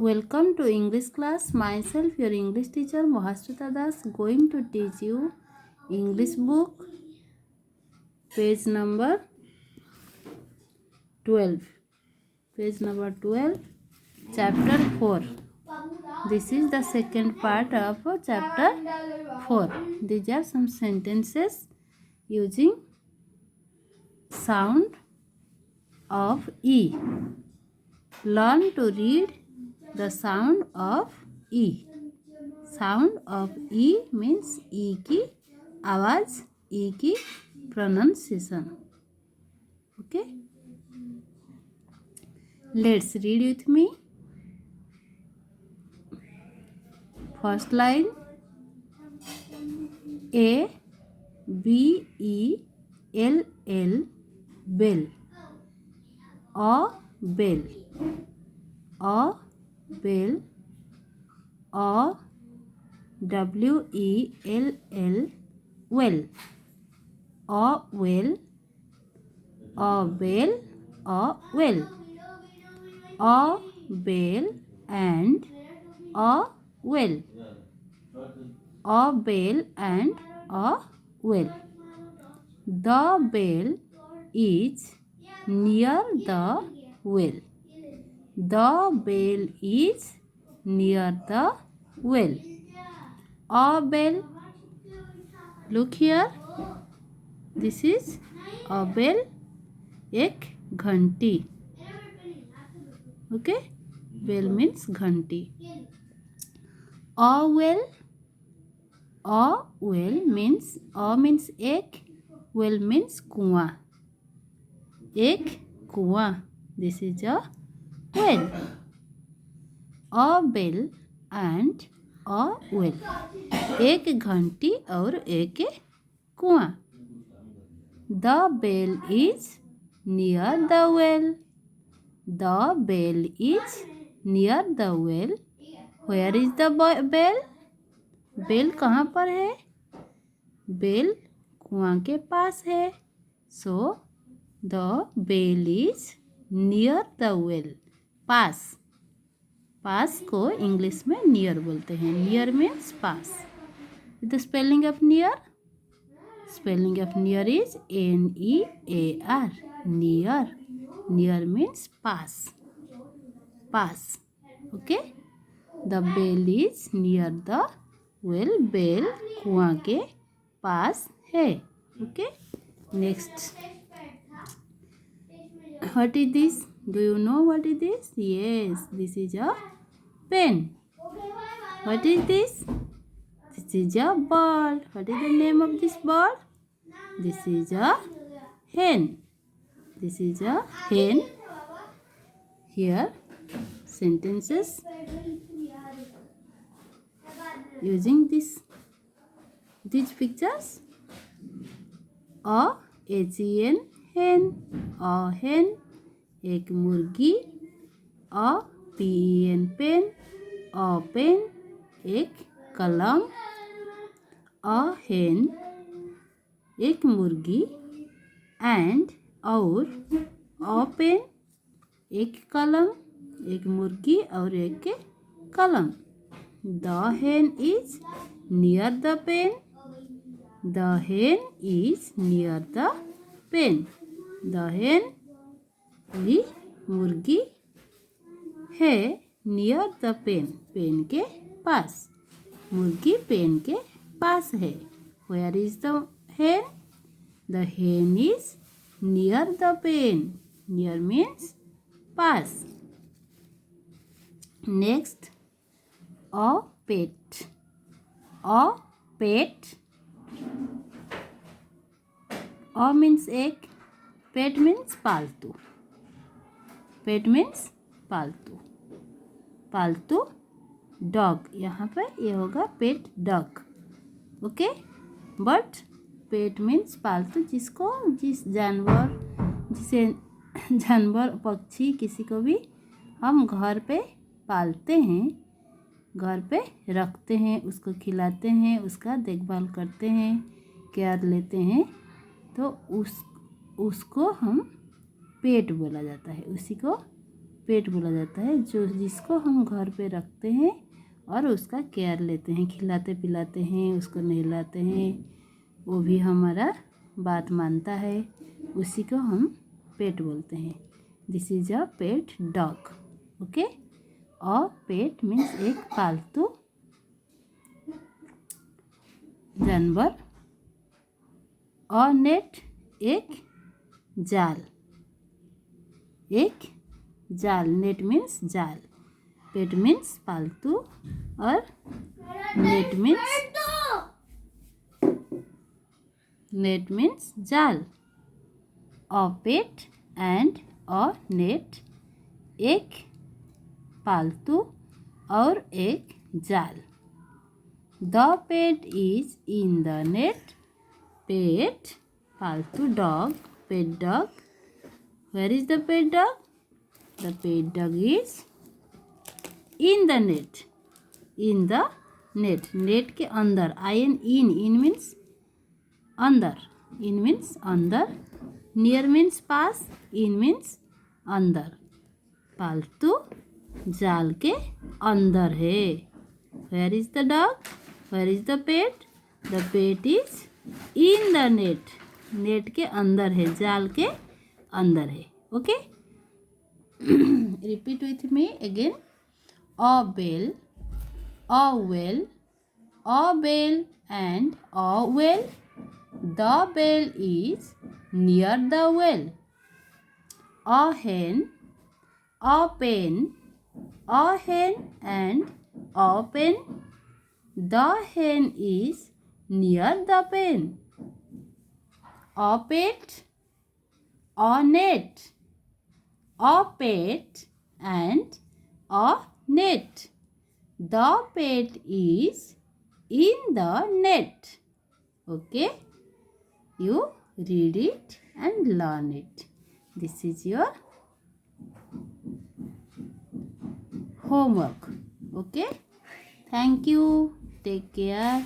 Welcome to English class. Myself, your English teacher Mahasweta Das, going to teach you English book, page number 12. Page number 12, chapter 4. This is the second part of chapter 4. These are some sentences using sound of E. Learn to read the sound of E. Sound of E means E की आवाज़, E की pronunciation. Okay? Let's read with me. First line, A B E L L, bell. A bell. A bell. A W E L L, well. A well. A bell. A well. A bell and a well. A bell and a well. The bell is near the well. The bell is near the well. A bell. Look here. This is a bell. एक घंटी. Okay? Bell means घंटी. A well. A well means एक, well means कुआं. एक कुआं. This is a well. A bell and a well. एक घंटी और एक कुआं. The bell is near the well. The bell is near the well. Where is the bell? Bell कहाँ पर है? बेल कुआं के पास है. So the bell is near the well. पास. पास को इंग्लिश में नियर बोलते हैं. Near means pass. The spelling of near? Spelling of near is N-E-A-R. Near. Near means pass. Pass. Okay? The bell is near the well. Bell कुआं के पास है. Okay? Next. What is this? Do you know what is this? Yes, this is a pen. What is this? This is a bird. What is the name of this bird? This is a hen. This is a hen. Here, sentences using these pictures. A H-E-N, hen. A hen. एक मुर्गी. A P-E-N, pen. A pen. एक कलम. A hen. एक मुर्गी. And और a pen. एक कलम. एक मुर्गी और एक कलम. The hen is near the pen. The hen is near the pen. The hen भी मुर्गी है near the pen. पेन के पास. मुर्गी पेन के पास है. Where is the hen? The hen is near the pen. Near means pass. Next, a pet. A pet. A means एक. Pet means पालतू. Pet means पालतू. पालतू डॉग. यहाँ पर ये होगा pet dog. Okay? But pet means पालतू. जिस जानवर पक्षी किसी को भी हम घर पे पालते हैं, घर पे रखते हैं, उसको खिलाते हैं, उसका देखभाल करते हैं, केयर लेते हैं, तो उसको हम पेट बोला जाता है. उसी को पेट बोला जाता है, जो जिसको हम घर पे रखते हैं और उसका केयर लेते हैं, खिलाते पिलाते हैं, उसको नहलाते हैं, वो भी हमारा बात मानता है, उसी को हम पेट बोलते हैं। This is a pet dog. Okay, a pet means एक पालतू जानवर। अ नेट एक जाल, एक जाल, नेट मीन्स जाल, पेट मीन्स पालतू और नेट मीन्स जाल। अ पेट एंड अ नेट, एक पालतू और एक जाल। The pet is in the net, pet पालतू dog, pet dog. Where is the pet dog? The pet dog is in the net, in the net, net के अंदर, in means अंदर, in means अंदर, नियर मीन्स पास, in means अंदर, पालतू जाल के अंदर है। Where is the dog? Where is the pet? The pet is in the net, net के अंदर है, जाल के अंदर है। Okay, repeat with me again. A bell, a well, a bell and a well. The bell is near the well. A hen, a pen, a hen and a pen. The hen is near the pen. A pet, a net, a pet and a net. The pet is in the net. Okay, you read it and learn it. This is your homework. Okay, thank you, take care.